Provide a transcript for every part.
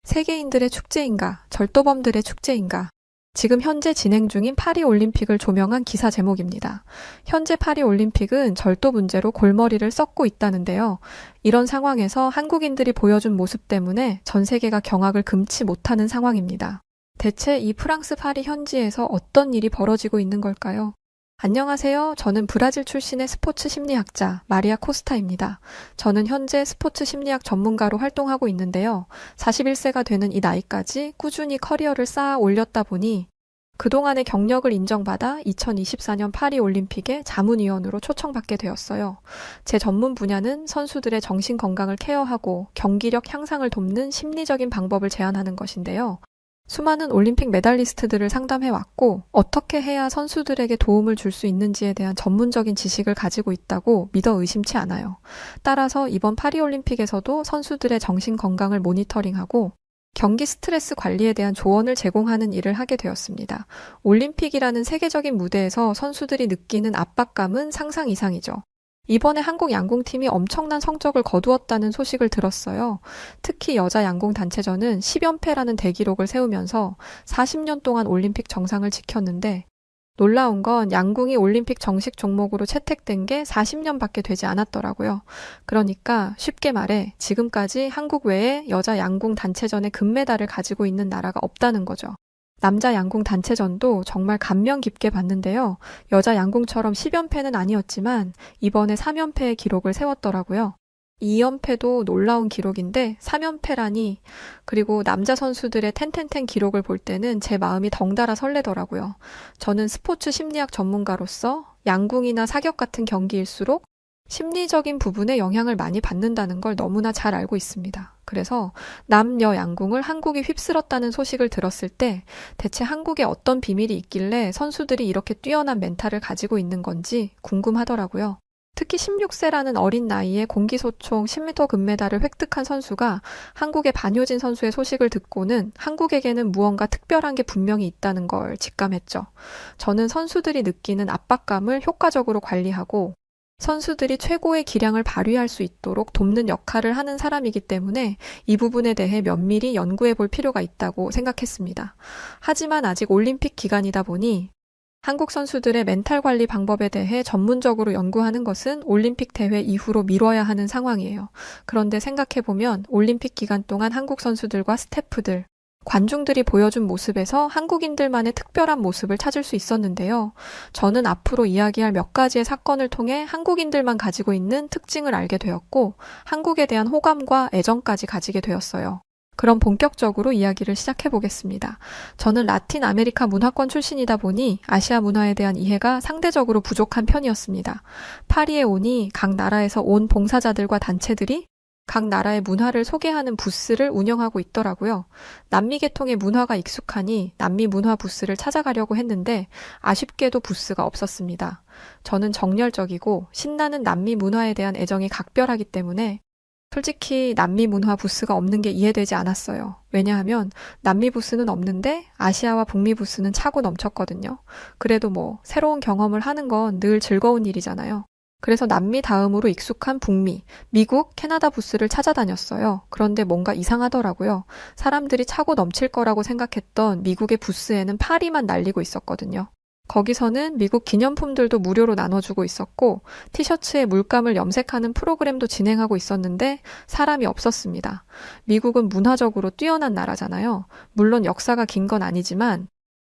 세계인들의 축제인가, 절도범들의 축제인가. 지금 현재 진행 중인 파리올림픽을 조명한 기사 제목입니다. 현재 파리올림픽은 절도 문제로 골머리를 썩고 있다는데요. 이런 상황에서 한국인들이 보여준 모습 때문에 전 세계가 경악을 금치 못하는 상황입니다. 대체 이 프랑스 파리 현지에서 어떤 일이 벌어지고 있는 걸까요? 안녕하세요. 저는 브라질 출신의 스포츠 심리학자 마리아 코스타입니다. 저는 현재 스포츠 심리학 전문가로 활동하고 있는데요. 41세가 되는 이 나이까지 꾸준히 커리어를 쌓아 올렸다 보니 그동안의 경력을 인정받아 2024년 파리올림픽에 자문위원으로 초청받게 되었어요. 제 전문 분야는 선수들의 정신 건강을 케어하고 경기력 향상을 돕는 심리적인 방법을 제안하는 것인데요. 수많은 올림픽 메달리스트들을 상담해왔고 어떻게 해야 선수들에게 도움을 줄 수 있는지에 대한 전문적인 지식을 가지고 있다고 믿어 의심치 않아요. 따라서 이번 파리올림픽에서도 선수들의 정신 건강을 모니터링하고 경기 스트레스 관리에 대한 조언을 제공하는 일을 하게 되었습니다. 올림픽이라는 세계적인 무대에서 선수들이 느끼는 압박감은 상상 이상이죠. 이번에 한국 양궁팀이 엄청난 성적을 거두었다는 소식을 들었어요. 특히 여자 양궁 단체전은 10연패라는 대기록을 세우면서 40년 동안 올림픽 정상을 지켰는데 놀라운 건 양궁이 올림픽 정식 종목으로 채택된 게 40년밖에 되지 않았더라고요. 그러니까 쉽게 말해 지금까지 한국 외에 여자 양궁 단체전의 금메달을 가지고 있는 나라가 없다는 거죠. 남자 양궁 단체전도 정말 감명 깊게 봤는데요. 여자 양궁처럼 10연패는 아니었지만 이번에 3연패의 기록을 세웠더라고요. 2연패도 놀라운 기록인데 3연패라니, 그리고 남자 선수들의 텐텐텐 기록을 볼 때는 제 마음이 덩달아 설레더라고요. 저는 스포츠 심리학 전문가로서 양궁이나 사격 같은 경기일수록 심리적인 부분에 영향을 많이 받는다는 걸 너무나 잘 알고 있습니다. 그래서 남녀 양궁을 한국이 휩쓸었다는 소식을 들었을 때 대체 한국에 어떤 비밀이 있길래 선수들이 이렇게 뛰어난 멘탈을 가지고 있는 건지 궁금하더라고요. 특히 16세라는 어린 나이에 공기소총 10m 금메달을 획득한 선수가 한국의 반효진 선수의 소식을 듣고는 한국에게는 무언가 특별한 게 분명히 있다는 걸 직감했죠. 저는 선수들이 느끼는 압박감을 효과적으로 관리하고 선수들이 최고의 기량을 발휘할 수 있도록 돕는 역할을 하는 사람이기 때문에 이 부분에 대해 면밀히 연구해 볼 필요가 있다고 생각했습니다. 하지만 아직 올림픽 기간이다 보니 한국 선수들의 멘탈 관리 방법에 대해 전문적으로 연구하는 것은 올림픽 대회 이후로 미뤄야 하는 상황이에요. 그런데 생각해보면 올림픽 기간 동안 한국 선수들과 스태프들, 관중들이 보여준 모습에서 한국인들만의 특별한 모습을 찾을 수 있었는데요. 저는 앞으로 이야기할 몇 가지의 사건을 통해 한국인들만 가지고 있는 특징을 알게 되었고 한국에 대한 호감과 애정까지 가지게 되었어요. 그럼 본격적으로 이야기를 시작해 보겠습니다. 저는 라틴 아메리카 문화권 출신이다 보니 아시아 문화에 대한 이해가 상대적으로 부족한 편이었습니다. 파리에 오니 각 나라에서 온 봉사자들과 단체들이 각 나라의 문화를 소개하는 부스를 운영하고 있더라고요. 남미 계통의 문화가 익숙하니 남미 문화 부스를 찾아가려고 했는데 아쉽게도 부스가 없었습니다. 저는 정열적이고 신나는 남미 문화에 대한 애정이 각별하기 때문에 솔직히 남미 문화 부스가 없는 게 이해되지 않았어요. 왜냐하면 남미 부스는 없는데 아시아와 북미 부스는 차고 넘쳤거든요. 그래도 새로운 경험을 하는 건 늘 즐거운 일이잖아요. 그래서 남미 다음으로 익숙한 북미, 미국, 캐나다 부스를 찾아다녔어요. 그런데 뭔가 이상하더라고요. 사람들이 차고 넘칠 거라고 생각했던 미국의 부스에는 파리만 날리고 있었거든요. 거기서는 미국 기념품들도 무료로 나눠주고 있었고 티셔츠에 물감을 염색하는 프로그램도 진행하고 있었는데 사람이 없었습니다. 미국은 문화적으로 뛰어난 나라잖아요. 물론 역사가 긴 건 아니지만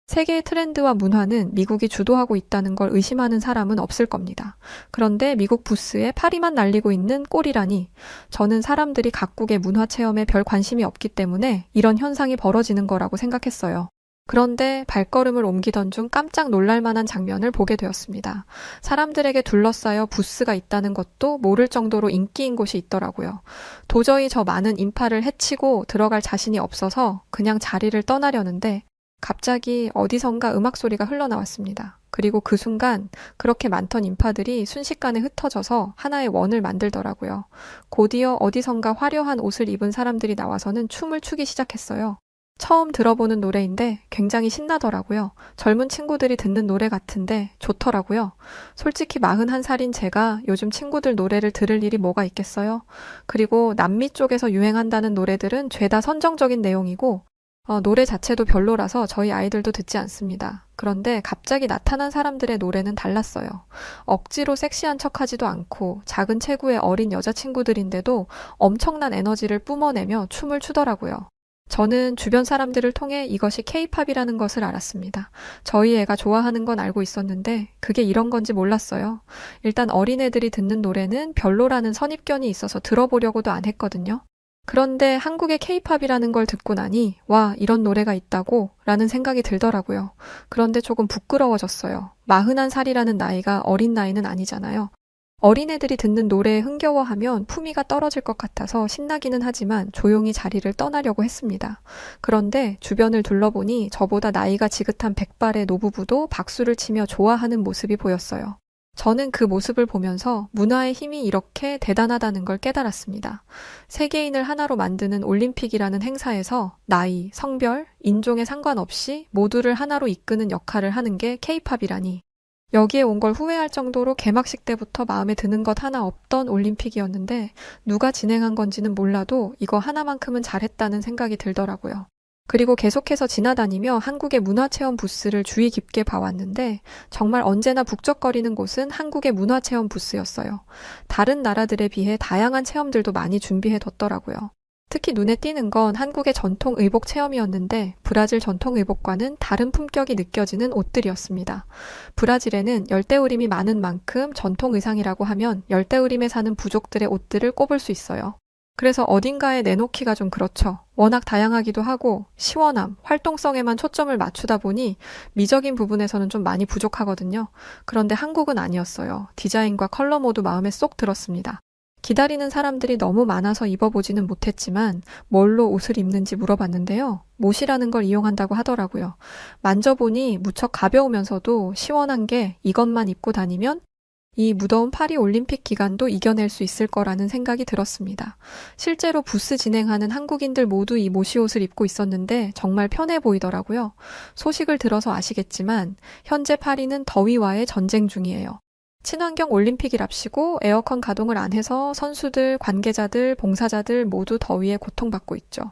세계의 트렌드와 문화는 미국이 주도하고 있다는 걸 의심하는 사람은 없을 겁니다. 그런데 미국 부스에 파리만 날리고 있는 꼴이라니, 저는 사람들이 각국의 문화 체험에 별 관심이 없기 때문에 이런 현상이 벌어지는 거라고 생각했어요. 그런데 발걸음을 옮기던 중 깜짝 놀랄 만한 장면을 보게 되었습니다. 사람들에게 둘러싸여 부스가 있다는 것도 모를 정도로 인기인 곳이 있더라고요. 도저히 저 많은 인파를 헤치고 들어갈 자신이 없어서 그냥 자리를 떠나려는데 갑자기 어디선가 음악 소리가 흘러나왔습니다. 그리고 그 순간 그렇게 많던 인파들이 순식간에 흩어져서 하나의 원을 만들더라고요. 곧이어 어디선가 화려한 옷을 입은 사람들이 나와서는 춤을 추기 시작했어요. 처음 들어보는 노래인데 굉장히 신나더라고요. 젊은 친구들이 듣는 노래 같은데 좋더라고요. 솔직히 41살인 제가 요즘 친구들 노래를 들을 일이 뭐가 있겠어요? 그리고 남미 쪽에서 유행한다는 노래들은 죄다 선정적인 내용이고 노래 자체도 별로라서 저희 아이들도 듣지 않습니다. 그런데 갑자기 나타난 사람들의 노래는 달랐어요. 억지로 섹시한 척하지도 않고 작은 체구의 어린 여자친구들인데도 엄청난 에너지를 뿜어내며 춤을 추더라고요. 저는 주변 사람들을 통해 이것이 케이팝이라는 것을 알았습니다. 저희 애가 좋아하는 건 알고 있었는데 그게 이런 건지 몰랐어요. 일단 어린애들이 듣는 노래는 별로라는 선입견이 있어서 들어보려고도 안 했거든요. 그런데 한국의 케이팝이라는 걸 듣고 나니 와, 이런 노래가 있다고 라는 생각이 들더라고요. 그런데 조금 부끄러워졌어요. 41살이라는 나이가 어린 나이는 아니잖아요. 어린애들이 듣는 노래에 흥겨워하면 품위가 떨어질 것 같아서 신나기는 하지만 조용히 자리를 떠나려고 했습니다. 그런데 주변을 둘러보니 저보다 나이가 지긋한 백발의 노부부도 박수를 치며 좋아하는 모습이 보였어요. 저는 그 모습을 보면서 문화의 힘이 이렇게 대단하다는 걸 깨달았습니다. 세계인을 하나로 만드는 올림픽이라는 행사에서 나이, 성별, 인종에 상관없이 모두를 하나로 이끄는 역할을 하는 게 케이팝이라니. 여기에 온 걸 후회할 정도로 개막식 때부터 마음에 드는 것 하나 없던 올림픽이었는데 누가 진행한 건지는 몰라도 이거 하나만큼은 잘했다는 생각이 들더라고요. 그리고 계속해서 지나다니며 한국의 문화체험 부스를 주의 깊게 봐왔는데 정말 언제나 북적거리는 곳은 한국의 문화체험 부스였어요. 다른 나라들에 비해 다양한 체험들도 많이 준비해뒀더라고요. 특히 눈에 띄는 건 한국의 전통 의복 체험이었는데 브라질 전통 의복과는 다른 품격이 느껴지는 옷들이었습니다. 브라질에는 열대우림이 많은 만큼 전통 의상이라고 하면 열대우림에 사는 부족들의 옷들을 꼽을 수 있어요. 그래서 어딘가에 내놓기가 좀 그렇죠. 워낙 다양하기도 하고 시원함, 활동성에만 초점을 맞추다 보니 미적인 부분에서는 좀 많이 부족하거든요. 그런데 한국은 아니었어요. 디자인과 컬러 모두 마음에 쏙 들었습니다. 기다리는 사람들이 너무 많아서 입어보지는 못했지만 뭘로 옷을 입는지 물어봤는데요. 못이라는 걸 이용한다고 하더라고요. 만져보니 무척 가벼우면서도 시원한 게 이것만 입고 다니면 이 무더운 파리 올림픽 기간도 이겨낼 수 있을 거라는 생각이 들었습니다. 실제로 부스 진행하는 한국인들 모두 이 모시 옷을 입고 있었는데 정말 편해 보이더라고요. 소식을 들어서 아시겠지만 현재 파리는 더위와의 전쟁 중이에요. 친환경 올림픽이랍시고 에어컨 가동을 안 해서 선수들, 관계자들, 봉사자들 모두 더위에 고통받고 있죠.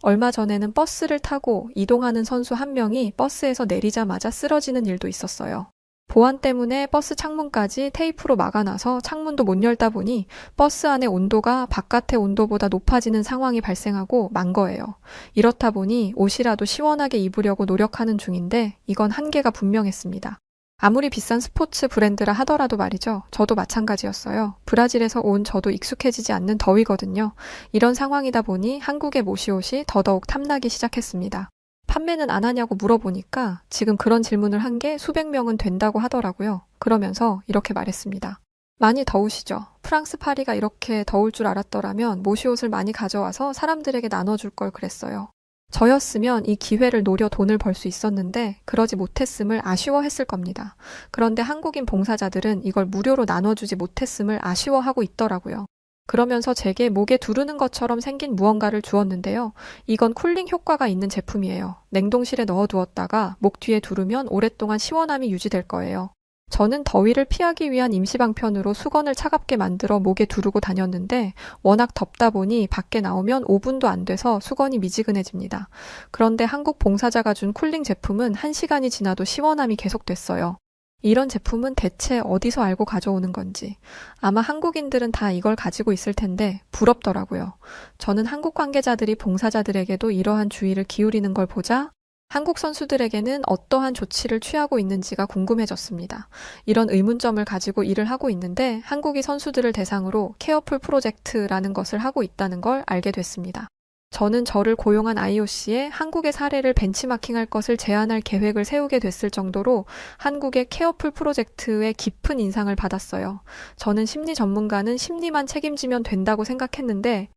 얼마 전에는 버스를 타고 이동하는 선수 한 명이 버스에서 내리자마자 쓰러지는 일도 있었어요. 보안 때문에 버스 창문까지 테이프로 막아놔서 창문도 못 열다 보니 버스 안의 온도가 바깥의 온도보다 높아지는 상황이 발생하고 만 거예요. 이렇다 보니 옷이라도 시원하게 입으려고 노력하는 중인데 이건 한계가 분명했습니다. 아무리 비싼 스포츠 브랜드라 하더라도 말이죠. 저도 마찬가지였어요. 브라질에서 온 저도 익숙해지지 않는 더위거든요. 이런 상황이다 보니 한국의 모시옷이 더더욱 탐나기 시작했습니다. 판매는 안 하냐고 물어보니까 지금 그런 질문을 한 게 수백 명은 된다고 하더라고요. 그러면서 이렇게 말했습니다. 많이 더우시죠? 프랑스 파리가 이렇게 더울 줄 알았더라면 모시옷을 많이 가져와서 사람들에게 나눠줄 걸 그랬어요. 저였으면 이 기회를 노려 돈을 벌 수 있었는데 그러지 못했음을 아쉬워했을 겁니다. 그런데 한국인 봉사자들은 이걸 무료로 나눠주지 못했음을 아쉬워하고 있더라고요. 그러면서 제게 목에 두르는 것처럼 생긴 무언가를 주었는데요. 이건 쿨링 효과가 있는 제품이에요. 냉동실에 넣어두었다가 목 뒤에 두르면 오랫동안 시원함이 유지될 거예요. 저는 더위를 피하기 위한 임시방편으로 수건을 차갑게 만들어 목에 두르고 다녔는데 워낙 덥다 보니 밖에 나오면 5분도 안 돼서 수건이 미지근해집니다. 그런데 한국 봉사자가 준 쿨링 제품은 1시간이 지나도 시원함이 계속됐어요. 이런 제품은 대체 어디서 알고 가져오는 건지. 아마 한국인들은 다 이걸 가지고 있을 텐데 부럽더라고요. 저는 한국 관계자들이 봉사자들에게도 이러한 주의를 기울이는 걸 보자 한국 선수들에게는 어떠한 조치를 취하고 있는지가 궁금해졌습니다. 이런 의문점을 가지고 일을 하고 있는데 한국이 선수들을 대상으로 케어풀 프로젝트라는 것을 하고 있다는 걸 알게 됐습니다. 저는 저를 고용한 IOC에 한국의 사례를 벤치마킹할 것을 제안할 계획을 세우게 됐을 정도로 한국의 케어풀 프로젝트에 깊은 인상을 받았어요. 저는 심리 전문가는 심리만 책임지면 된다고 생각했는데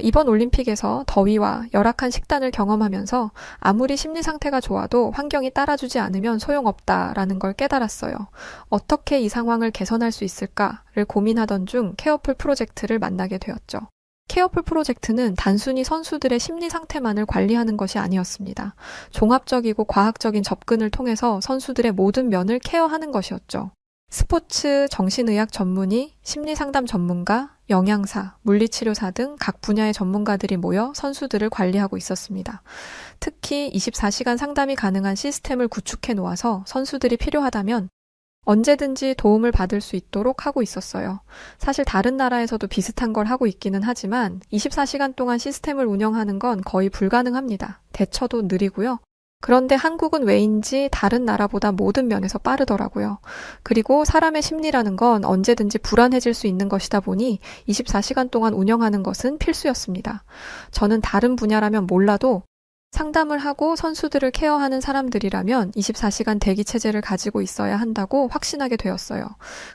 이번 올림픽에서 더위와 열악한 식단을 경험하면서 아무리 심리 상태가 좋아도 환경이 따라주지 않으면 소용없다라는 걸 깨달았어요. 어떻게 이 상황을 개선할 수 있을까를 고민하던 중 케어풀 프로젝트를 만나게 되었죠. 케어풀 프로젝트는 단순히 선수들의 심리 상태만을 관리하는 것이 아니었습니다. 종합적이고 과학적인 접근을 통해서 선수들의 모든 면을 케어하는 것이었죠. 스포츠 정신의학 전문의, 심리상담 전문가, 영양사, 물리치료사 등 각 분야의 전문가들이 모여 선수들을 관리하고 있었습니다. 특히 24시간 상담이 가능한 시스템을 구축해 놓아서 선수들이 필요하다면 언제든지 도움을 받을 수 있도록 하고 있었어요. 사실 다른 나라에서도 비슷한 걸 하고 있기는 하지만 24시간 동안 시스템을 운영하는 건 거의 불가능합니다. 대처도 느리고요. 그런데 한국은 왜인지 다른 나라보다 모든 면에서 빠르더라고요. 그리고 사람의 심리라는 건 언제든지 불안해질 수 있는 것이다 보니 24시간 동안 운영하는 것은 필수였습니다. 저는 다른 분야라면 몰라도 상담을 하고 선수들을 케어하는 사람들이라면 24시간 대기 체제를 가지고 있어야 한다고 확신하게 되었어요.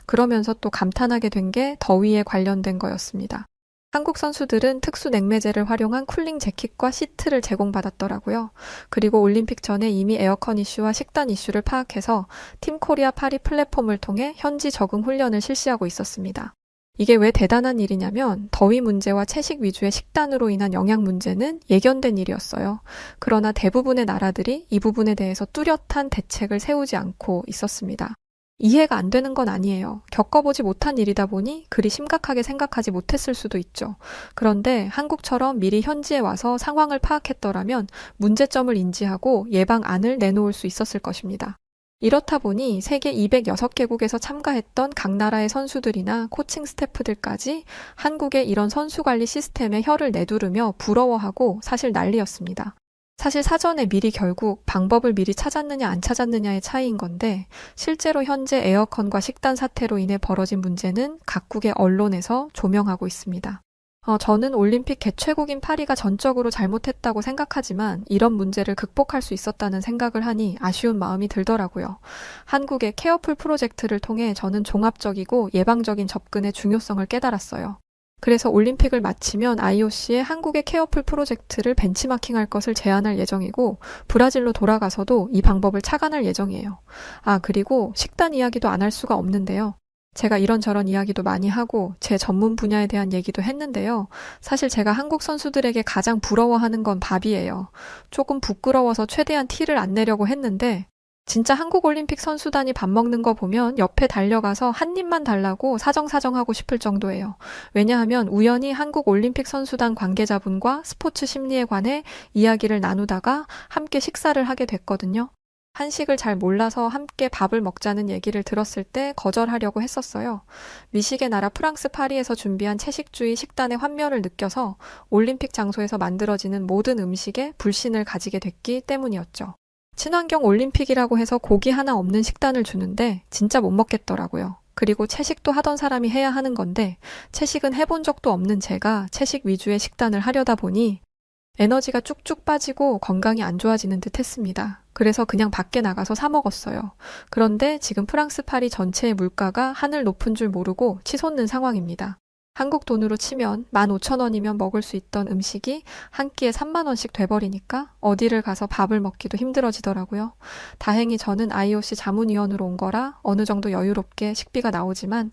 그러면서 또 감탄하게 된 게 더위에 관련된 거였습니다. 한국 선수들은 특수 냉매제를 활용한 쿨링 재킷과 시트를 제공받았더라고요. 그리고 올림픽 전에 이미 에어컨 이슈와 식단 이슈를 파악해서 팀 코리아 파리 플랫폼을 통해 현지 적응 훈련을 실시하고 있었습니다. 이게 왜 대단한 일이냐면 더위 문제와 채식 위주의 식단으로 인한 영양 문제는 예견된 일이었어요. 그러나 대부분의 나라들이 이 부분에 대해서 뚜렷한 대책을 세우지 않고 있었습니다. 이해가 안 되는 건 아니에요. 겪어보지 못한 일이다 보니 그리 심각하게 생각하지 못했을 수도 있죠. 그런데 한국처럼 미리 현지에 와서 상황을 파악했더라면 문제점을 인지하고 예방안을 내놓을 수 있었을 것입니다. 이렇다 보니 세계 206개국에서 참가했던 각 나라의 선수들이나 코칭 스태프들까지 한국의 이런 선수 관리 시스템에 혀를 내두르며 부러워하고 사실 난리였습니다. 사실 사전에 미리 결국 방법을 미리 찾았느냐 안 찾았느냐의 차이인 건데 실제로 현재 에어컨과 식단 사태로 인해 벌어진 문제는 각국의 언론에서 조명하고 있습니다. 저는 올림픽 개최국인 파리가 전적으로 잘못했다고 생각하지만 이런 문제를 극복할 수 있었다는 생각을 하니 아쉬운 마음이 들더라고요. 한국의 케어풀 프로젝트를 통해 저는 종합적이고 예방적인 접근의 중요성을 깨달았어요. 그래서 올림픽을 마치면 IOC에 한국의 케어풀 프로젝트를 벤치마킹할 것을 제안할 예정이고 브라질로 돌아가서도 이 방법을 착안할 예정이에요. 그리고 식단 이야기도 안 할 수가 없는데요. 제가 이런저런 이야기도 많이 하고 제 전문 분야에 대한 얘기도 했는데요. 사실 제가 한국 선수들에게 가장 부러워하는 건 밥이에요. 조금 부끄러워서 최대한 티를 안 내려고 했는데 진짜 한국 올림픽 선수단이 밥 먹는 거 보면 옆에 달려가서 한 입만 달라고 사정사정하고 싶을 정도예요. 왜냐하면 우연히 한국 올림픽 선수단 관계자분과 스포츠 심리에 관해 이야기를 나누다가 함께 식사를 하게 됐거든요. 한식을 잘 몰라서 함께 밥을 먹자는 얘기를 들었을 때 거절하려고 했었어요. 미식의 나라 프랑스 파리에서 준비한 채식주의 식단의 환멸을 느껴서 올림픽 장소에서 만들어지는 모든 음식에 불신을 가지게 됐기 때문이었죠. 친환경 올림픽이라고 해서 고기 하나 없는 식단을 주는데 진짜 못 먹겠더라고요. 그리고 채식도 하던 사람이 해야 하는 건데 채식은 해본 적도 없는 제가 채식 위주의 식단을 하려다 보니 에너지가 쭉쭉 빠지고 건강이 안 좋아지는 듯 했습니다. 그래서 그냥 밖에 나가서 사 먹었어요. 그런데 지금 프랑스 파리 전체의 물가가 하늘 높은 줄 모르고 치솟는 상황입니다. 한국 돈으로 치면 15,000원이면 먹을 수 있던 음식이 한 끼에 30,000원씩 돼버리니까 어디를 가서 밥을 먹기도 힘들어지더라고요. 다행히 저는 IOC 자문위원으로 온 거라 어느 정도 여유롭게 식비가 나오지만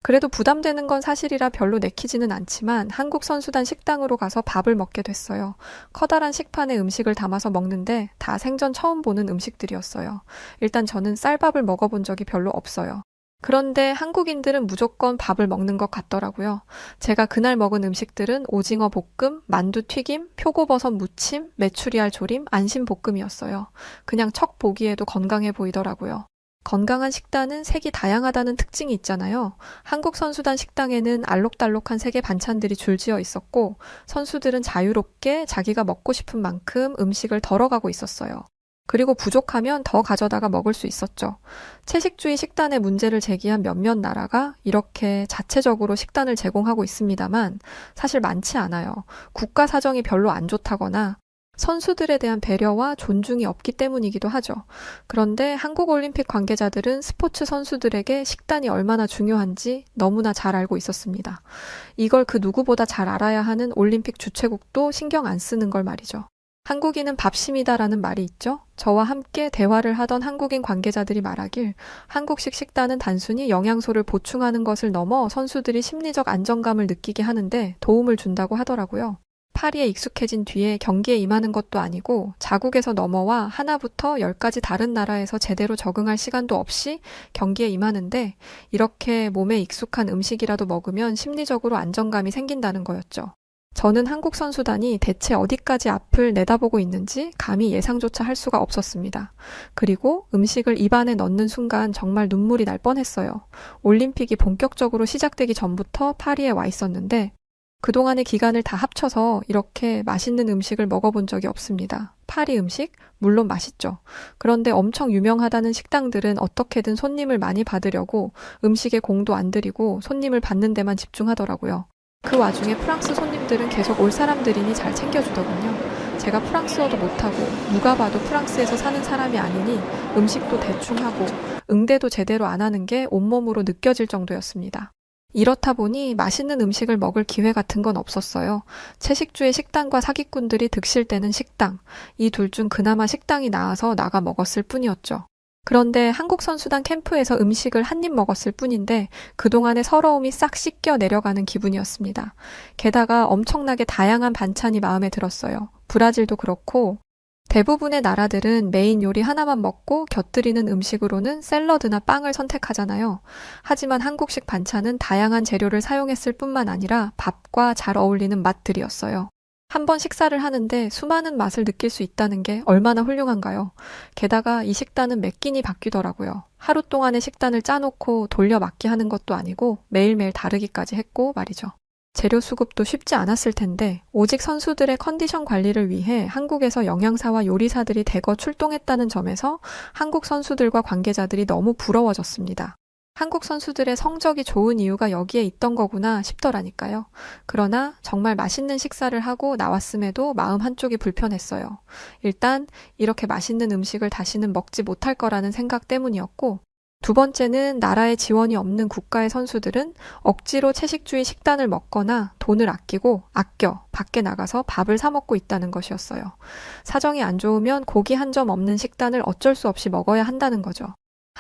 그래도 부담되는 건 사실이라 별로 내키지는 않지만 한국 선수단 식당으로 가서 밥을 먹게 됐어요. 커다란 식판에 음식을 담아서 먹는데 다 생전 처음 보는 음식들이었어요. 일단 저는 쌀밥을 먹어본 적이 별로 없어요. 그런데 한국인들은 무조건 밥을 먹는 것 같더라고요. 제가 그날 먹은 음식들은 오징어 볶음, 만두 튀김, 표고버섯 무침, 메추리알 조림, 안심 볶음이었어요. 그냥 척 보기에도 건강해 보이더라고요. 건강한 식단은 색이 다양하다는 특징이 있잖아요. 한국 선수단 식당에는 알록달록한 색의 반찬들이 줄지어 있었고 선수들은 자유롭게 자기가 먹고 싶은 만큼 음식을 덜어가고 있었어요. 그리고 부족하면 더 가져다가 먹을 수 있었죠. 채식주의 식단에 문제를 제기한 몇몇 나라가 이렇게 자체적으로 식단을 제공하고 있습니다만 사실 많지 않아요. 국가 사정이 별로 안 좋다거나 선수들에 대한 배려와 존중이 없기 때문이기도 하죠. 그런데 한국 올림픽 관계자들은 스포츠 선수들에게 식단이 얼마나 중요한지 너무나 잘 알고 있었습니다. 이걸 그 누구보다 잘 알아야 하는 올림픽 주최국도 신경 안 쓰는 걸 말이죠. 한국인은 밥심이다라는 말이 있죠. 저와 함께 대화를 하던 한국인 관계자들이 말하길 한국식 식단은 단순히 영양소를 보충하는 것을 넘어 선수들이 심리적 안정감을 느끼게 하는데 도움을 준다고 하더라고요. 파리에 익숙해진 뒤에 경기에 임하는 것도 아니고 자국에서 넘어와 하나부터 열까지 다른 나라에서 제대로 적응할 시간도 없이 경기에 임하는데 이렇게 몸에 익숙한 음식이라도 먹으면 심리적으로 안정감이 생긴다는 거였죠. 저는 한국 선수단이 대체 어디까지 앞을 내다보고 있는지 감히 예상조차 할 수가 없었습니다. 그리고 음식을 입안에 넣는 순간 정말 눈물이 날 뻔했어요. 올림픽이 본격적으로 시작되기 전부터 파리에 와 있었는데 그동안의 기간을 다 합쳐서 이렇게 맛있는 음식을 먹어본 적이 없습니다. 파리 음식? 물론 맛있죠. 그런데 엄청 유명하다는 식당들은 어떻게든 손님을 많이 받으려고 음식에 공도 안 들이고 손님을 받는 데만 집중하더라고요. 그 와중에 프랑스 손님들은 계속 올 사람들이니 잘 챙겨주더군요. 제가 프랑스어도 못하고 누가 봐도 프랑스에서 사는 사람이 아니니 음식도 대충 하고 응대도 제대로 안 하는 게 온몸으로 느껴질 정도였습니다. 이렇다 보니 맛있는 음식을 먹을 기회 같은 건 없었어요. 채식주의 식당과 사기꾼들이 득실대는 식당, 이 둘 중 그나마 식당이 나아서 나가 먹었을 뿐이었죠. 그런데 한국 선수단 캠프에서 음식을 한 입 먹었을 뿐인데 그동안의 서러움이 싹 씻겨 내려가는 기분이었습니다. 게다가 엄청나게 다양한 반찬이 마음에 들었어요. 브라질도 그렇고 대부분의 나라들은 메인 요리 하나만 먹고 곁들이는 음식으로는 샐러드나 빵을 선택하잖아요. 하지만 한국식 반찬은 다양한 재료를 사용했을 뿐만 아니라 밥과 잘 어울리는 맛들이었어요. 한 번 식사를 하는데 수많은 맛을 느낄 수 있다는 게 얼마나 훌륭한가요? 게다가 이 식단은 매 끼니 바뀌더라고요. 하루 동안의 식단을 짜놓고 돌려 맞게 하는 것도 아니고 매일매일 다르기까지 했고 말이죠. 재료 수급도 쉽지 않았을 텐데 오직 선수들의 컨디션 관리를 위해 한국에서 영양사와 요리사들이 대거 출동했다는 점에서 한국 선수들과 관계자들이 너무 부러워졌습니다. 한국 선수들의 성적이 좋은 이유가 여기에 있던 거구나 싶더라니까요. 그러나 정말 맛있는 식사를 하고 나왔음에도 마음 한쪽이 불편했어요. 일단 이렇게 맛있는 음식을 다시는 먹지 못할 거라는 생각 때문이었고 두 번째는 나라의 지원이 없는 국가의 선수들은 억지로 채식주의 식단을 먹거나 돈을 아껴 밖에 나가서 밥을 사 먹고 있다는 것이었어요. 사정이 안 좋으면 고기 한 점 없는 식단을 어쩔 수 없이 먹어야 한다는 거죠.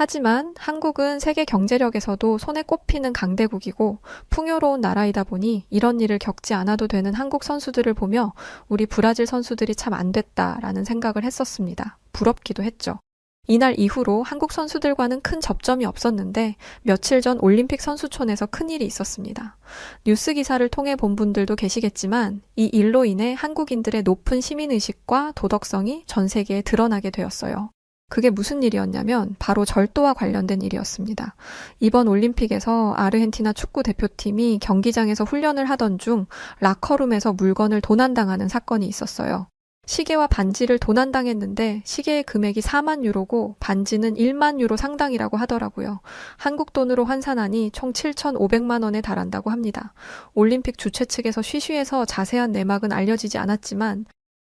하지만 한국은 세계 경제력에서도 손에 꼽히는 강대국이고 풍요로운 나라이다 보니 이런 일을 겪지 않아도 되는 한국 선수들을 보며 우리 브라질 선수들이 참 안 됐다라는 생각을 했었습니다. 부럽기도 했죠. 이날 이후로 한국 선수들과는 큰 접점이 없었는데 며칠 전 올림픽 선수촌에서 큰일이 있었습니다. 뉴스 기사를 통해 본 분들도 계시겠지만 이 일로 인해 한국인들의 높은 시민의식과 도덕성이 전 세계에 드러나게 되었어요. 그게 무슨 일이었냐면 바로 절도와 관련된 일이었습니다. 이번 올림픽에서 아르헨티나 축구 대표팀이 경기장에서 훈련을 하던 중 라커룸에서 물건을 도난당하는 사건이 있었어요. 시계와 반지를 도난당했는데 시계의 금액이 4만 유로고 반지는 1만 유로 상당이라고 하더라고요. 한국 돈으로 환산하니 총 7,500만 원에 달한다고 합니다. 올림픽 주최 측에서 쉬쉬해서 자세한 내막은 알려지지 않았지만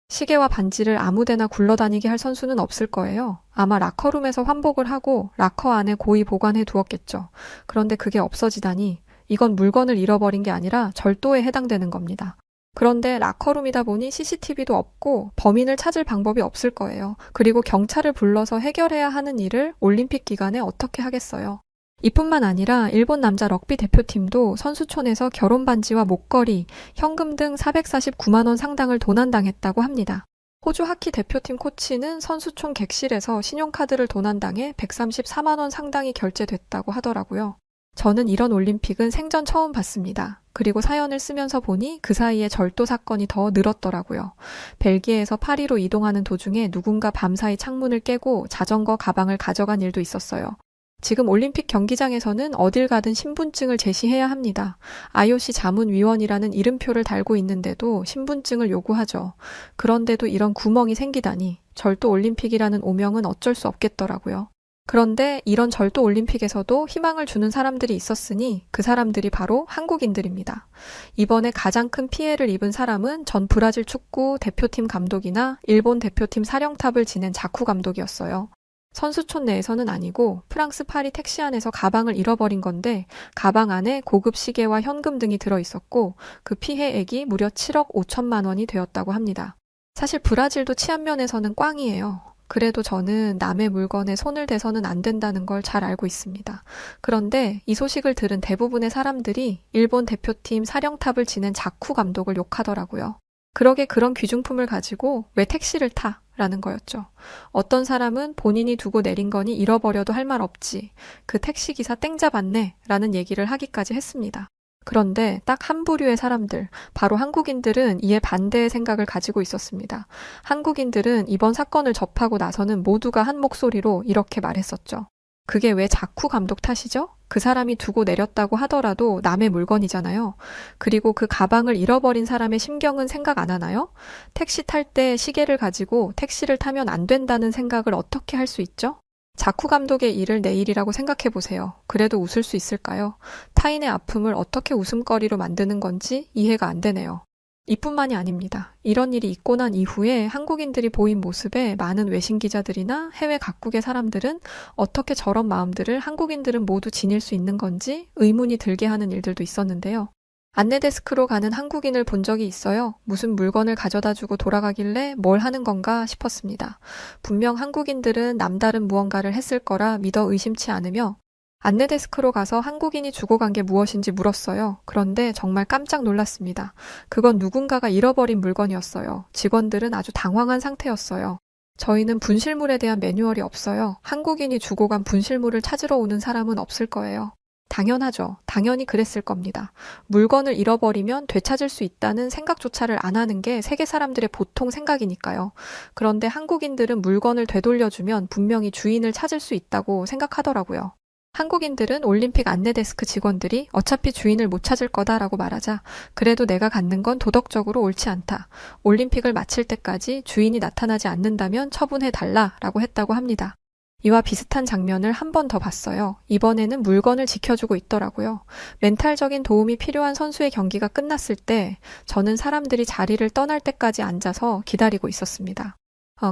시계와 반지를 아무데나 굴러다니게 할 선수는 없을 거예요. 아마 라커룸에서 환복을 하고 라커 안에 고이 보관해 두었겠죠. 그런데 그게 없어지다니 이건 물건을 잃어버린 게 아니라 절도에 해당되는 겁니다. 그런데 라커룸이다 보니 CCTV도 없고 범인을 찾을 방법이 없을 거예요. 그리고 경찰을 불러서 해결해야 하는 일을 올림픽 기간에 어떻게 하겠어요. 이뿐만 아니라 일본 남자 럭비 대표팀도 선수촌에서 결혼 반지와 목걸이, 현금 등 449만 원 상당을 도난당했다고 합니다. 호주 하키 대표팀 코치는 선수촌 객실에서 신용카드를 도난당해 134만 원 상당이 결제됐다고 하더라고요. 저는 이런 올림픽은 생전 처음 봤습니다. 그리고 사연을 쓰면서 보니 그 사이에 절도 사건이 더 늘었더라고요. 벨기에에서 파리로 이동하는 도중에 누군가 밤사이 창문을 깨고 자전거 가방을 가져간 일도 있었어요. 지금 올림픽 경기장에서는 어딜 가든 신분증을 제시해야 합니다. IOC 자문위원이라는 이름표를 달고 있는데도 신분증을 요구하죠. 그런데도 이런 구멍이 생기다니 절도 올림픽이라는 오명은 어쩔 수 없겠더라고요. 그런데 이런 절도 올림픽에서도 희망을 주는 사람들이 있었으니 그 사람들이 바로 한국인들입니다. 이번에 가장 큰 피해를 입은 사람은 전 브라질 축구 대표팀 감독이나 일본 대표팀 사령탑을 지낸 자쿠 감독이었어요. 선수촌 내에서는 아니고 프랑스 파리 택시 안에서 가방을 잃어버린 건데 가방 안에 고급 시계와 현금 등이 들어있었고 그 피해액이 무려 7억 5천만 원이 되었다고 합니다. 사실 브라질도 치안 면에서는 꽝이에요. 그래도 저는 남의 물건에 손을 대서는 안 된다는 걸 잘 알고 있습니다. 그런데 이 소식을 들은 대부분의 사람들이 일본 대표팀 사령탑을 지낸 자쿠 감독을 욕하더라고요. 그러게 그런 귀중품을 가지고 왜 택시를 타? 라는 거였죠. 어떤 사람은 본인이 두고 내린 거니 잃어버려도 할 말 없지. 그 택시기사 땡 잡았네. 라는 얘기를 하기까지 했습니다. 그런데 딱 한 부류의 사람들, 바로 한국인들은 이에 반대의 생각을 가지고 있었습니다. 한국인들은 이번 사건을 접하고 나서는 모두가 한 목소리로 이렇게 말했었죠. 그게 왜 자쿠 감독 탓이죠? 그 사람이 두고 내렸다고 하더라도 남의 물건이잖아요. 그리고 그 가방을 잃어버린 사람의 심경은 생각 안 하나요? 택시 탈 때 시계를 가지고 택시를 타면 안 된다는 생각을 어떻게 할 수 있죠? 자쿠 감독의 일을 내 일이라고 생각해 보세요. 그래도 웃을 수 있을까요? 타인의 아픔을 어떻게 웃음거리로 만드는 건지 이해가 안 되네요. 이뿐만이 아닙니다. 이런 일이 있고 난 이후에 한국인들이 보인 모습에 많은 외신 기자들이나 해외 각국의 사람들은 어떻게 저런 마음들을 한국인들은 모두 지닐 수 있는 건지 의문이 들게 하는 일들도 있었는데요. 안내데스크로 가는 한국인을 본 적이 있어요. 무슨 물건을 가져다 주고 돌아가길래 뭘 하는 건가 싶었습니다. 분명 한국인들은 남다른 무언가를 했을 거라 믿어 의심치 않으며 안내데스크로 가서 한국인이 주고 간 게 무엇인지 물었어요. 그런데 정말 깜짝 놀랐습니다. 그건 누군가가 잃어버린 물건이었어요. 직원들은 아주 당황한 상태였어요. 저희는 분실물에 대한 매뉴얼이 없어요. 한국인이 주고 간 분실물을 찾으러 오는 사람은 없을 거예요. 당연하죠. 당연히 그랬을 겁니다. 물건을 잃어버리면 되찾을 수 있다는 생각조차를 안 하는 게 세계 사람들의 보통 생각이니까요. 그런데 한국인들은 물건을 되돌려주면 분명히 주인을 찾을 수 있다고 생각하더라고요. 한국인들은 올림픽 안내데스크 직원들이 어차피 주인을 못 찾을 거다라고 말하자 그래도 내가 갖는 건 도덕적으로 옳지 않다. 올림픽을 마칠 때까지 주인이 나타나지 않는다면 처분해달라라고 했다고 합니다. 이와 비슷한 장면을 한 번 더 봤어요. 이번에는 물건을 지켜주고 있더라고요. 멘탈적인 도움이 필요한 선수의 경기가 끝났을 때 저는 사람들이 자리를 떠날 때까지 앉아서 기다리고 있었습니다.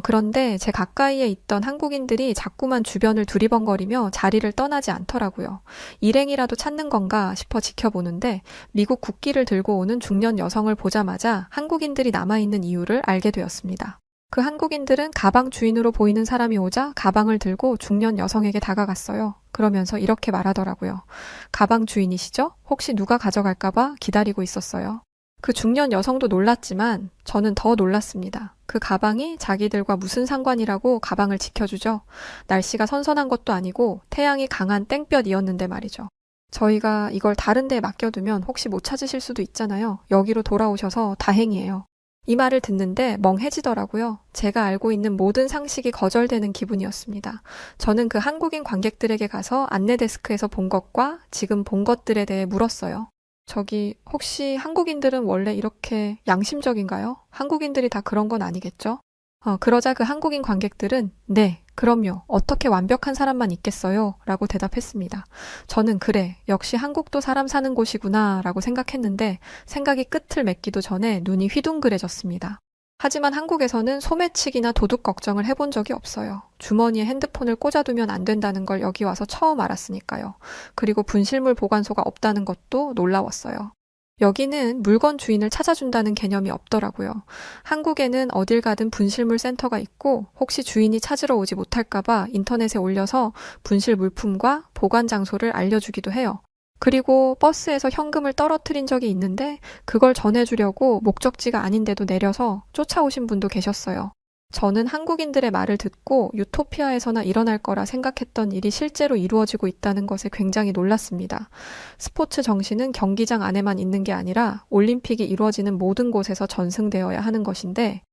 그런데 제 가까이에 있던 한국인들이 자꾸만 주변을 두리번거리며 자리를 떠나지 않더라고요. 일행이라도 찾는 건가 싶어 지켜보는데 미국 국기를 들고 오는 중년 여성을 보자마자 한국인들이 남아있는 이유를 알게 되었습니다. 그 한국인들은 가방 주인으로 보이는 사람이 오자 가방을 들고 중년 여성에게 다가갔어요. 그러면서 이렇게 말하더라고요. 가방 주인이시죠? 혹시 누가 가져갈까봐 기다리고 있었어요. 그 중년 여성도 놀랐지만 저는 더 놀랐습니다. 그 가방이 자기들과 무슨 상관이라고 가방을 지켜주죠. 날씨가 선선한 것도 아니고 태양이 강한 땡볕이었는데 말이죠. 저희가 이걸 다른 데에 맡겨두면 혹시 못 찾으실 수도 있잖아요. 여기로 돌아오셔서 다행이에요. 이 말을 듣는데 멍해지더라고요. 제가 알고 있는 모든 상식이 거절되는 기분이었습니다. 저는 그 한국인 관객들에게 가서 안내데스크에서 본 것과 지금 본 것들에 대해 물었어요. 저기 혹시 한국인들은 원래 이렇게 양심적인가요? 한국인들이 다 그런 건 아니겠죠? 그러자 그 한국인 관객들은 네, 그럼요. 어떻게 완벽한 사람만 있겠어요? 라고 대답했습니다. 저는 그래, 역시 한국도 사람 사는 곳이구나 라고 생각했는데 생각이 끝을 맺기도 전에 눈이 휘둥그레졌습니다. 하지만 한국에서는 소매치기나 도둑 걱정을 해본 적이 없어요. 주머니에 핸드폰을 꽂아두면 안 된다는 걸 여기 와서 처음 알았으니까요. 그리고 분실물 보관소가 없다는 것도 놀라웠어요. 여기는 물건 주인을 찾아준다는 개념이 없더라고요. 한국에는 어딜 가든 분실물 센터가 있고 혹시 주인이 찾으러 오지 못할까봐 인터넷에 올려서 분실 물품과 보관 장소를 알려주기도 해요. 그리고 버스에서 현금을 떨어뜨린 적이 있는데 그걸 전해주려고 목적지가 아닌데도 내려서 쫓아오신 분도 계셨어요. 저는 한국인들의 말을 듣고 유토피아에서나 일어날 거라 생각했던 일이 실제로 이루어지고 있다는 것에 굉장히 놀랐습니다. 스포츠 정신은 경기장 안에만 있는 게 아니라 올림픽이 이루어지는 모든 곳에서 전승되어야 하는 것인데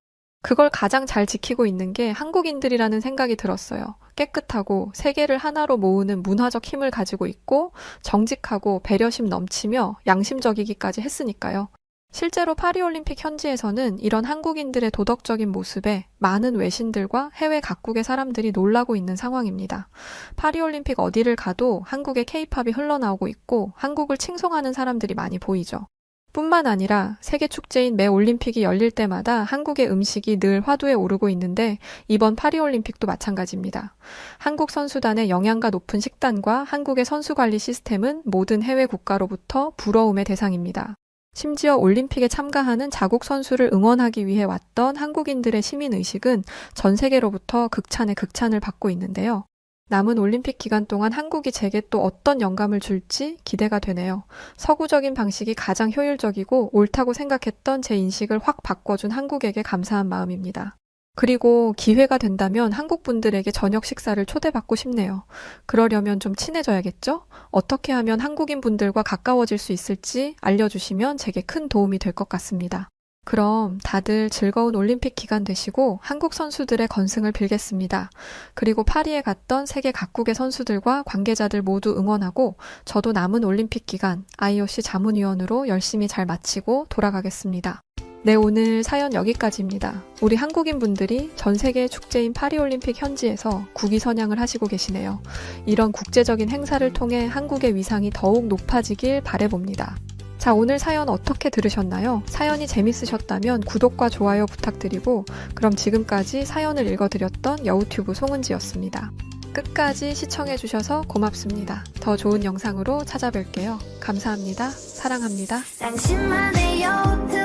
그걸 가장 잘 지키고 있는 게 한국인들이라는 생각이 들었어요. 깨끗하고 세계를 하나로 모으는 문화적 힘을 가지고 있고 정직하고 배려심 넘치며 양심적이기까지 했으니까요. 실제로 파리올림픽 현지에서는 이런 한국인들의 도덕적인 모습에 많은 외신들과 해외 각국의 사람들이 놀라고 있는 상황입니다. 파리올림픽 어디를 가도 한국의 케이팝이 흘러나오고 있고 한국을 칭송하는 사람들이 많이 보이죠. 뿐만 아니라 세계 축제인 매 올림픽이 열릴 때마다 한국의 음식이 늘 화두에 오르고 있는데 이번 파리올림픽도 마찬가지입니다. 한국 선수단의 영양가 높은 식단과 한국의 선수 관리 시스템은 모든 해외 국가로부터 부러움의 대상입니다. 심지어 올림픽에 참가하는 자국 선수를 응원하기 위해 왔던 한국인들의 시민의식은 전 세계로부터 극찬에 극찬을 받고 있는데요. 남은 올림픽 기간 동안 한국이 제게 또 어떤 영감을 줄지 기대가 되네요. 서구적인 방식이 가장 효율적이고 옳다고 생각했던 제 인식을 확 바꿔준 한국에게 감사한 마음입니다. 그리고 기회가 된다면 한국 분들에게 저녁 식사를 초대받고 싶네요. 그러려면 좀 친해져야겠죠? 어떻게 하면 한국인 분들과 가까워질 수 있을지 알려주시면 제게 큰 도움이 될 것 같습니다. 그럼 다들 즐거운 올림픽 기간 되시고 한국 선수들의 건승을 빌겠습니다. 그리고 파리에 갔던 세계 각국의 선수들과 관계자들 모두 응원하고 저도 남은 올림픽 기간 IOC 자문위원으로 열심히 잘 마치고 돌아가겠습니다. 네, 오늘 사연 여기까지입니다. 우리 한국인 분들이 전 세계 축제인 파리올림픽 현지에서 국위선양을 하시고 계시네요. 이런 국제적인 행사를 통해 한국의 위상이 더욱 높아지길 바라봅니다. 자, 오늘 사연 어떻게 들으셨나요? 사연이 재밌으셨다면 구독과 좋아요 부탁드리고 그럼 지금까지 사연을 읽어드렸던 여우튜브 송은지였습니다. 끝까지 시청해주셔서 고맙습니다. 더 좋은 영상으로 찾아뵐게요. 감사합니다. 사랑합니다. 당신만의 여우튜브